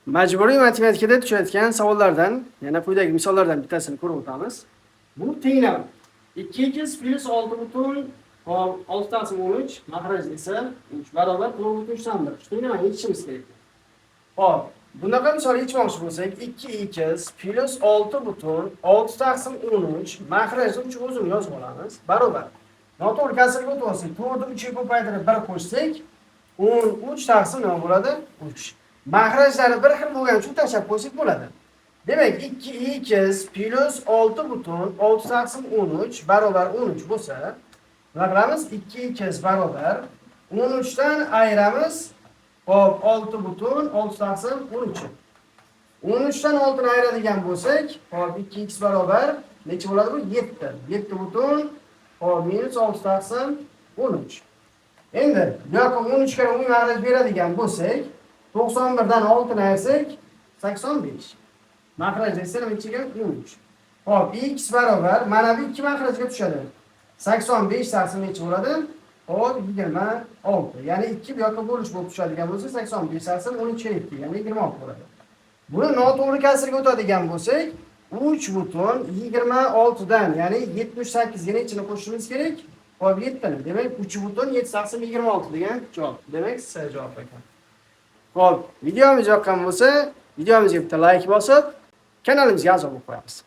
Majburiy matematikada tushayotgan savollardan, yana quyidagi misollardan bittasini ko'rib o'tamiz. Bu tenglama. 2x plus 6 taqsim 13 mahraj esa 3 barobar 4,3 Shu tenglamani yechishimiz kerak. Hop, bunaqa misol yechmoqchi bo'lsak, 2x plus 6 taqsim 13 mahrajni 3 o'zini yozib olamiz. Barobar. Noto'g'ri kasrga o'tib olsak, 4ni 3 ga ko'paytirib 1 qo'shsak, 13 taqsim nima bo'ladi? 3. Mahrajlari bir xil bo'lgani uchun tashlab qo'ysak bo'ladi. Demak, 2x plus 6 taqsim 13 barobar 13 bo'lsa, nima qilamiz? 2x barobar 13 dan ayiramiz. Hop, 6 taqsim 13. 13 dan 6 ni ayiradigan bo'lsak, hop 2x barobar necha bo'ladi bu? 7. 7 butun hop minus 6 taqsim 13. Endi bu yoqqa 13 ga umumiy mahraj beradigan bo'lsak, 91 dan 6 ni ayirsak 85. Mahraj esa nima ichiga 13. Hop, x barobar mana bu 2 mahrajga tushadi. 85 taqsim necha bo'ladi? Hop, 26. Ya'ni 2 bu yoqqa bo'lish bo'lib tushadigan bo'lsa 85 taqsim 13 ga 2, ya'ni 26 bo'ladi. Buni noto'g'ri kasrga o'tadigan bo'lsak, 3 butun 26 dan, ya'ni 78 ga nechini qo'shishimiz kerak? Hop, 7 ni. Demak, 3 butun 7 taqsim 26 degan javob. Demak, C javob ekan. Hop, videomiz yoqqan bo'lsa, videomizga bitta like bosib, kanalimizga a'zo bo'lib qo'yamiz.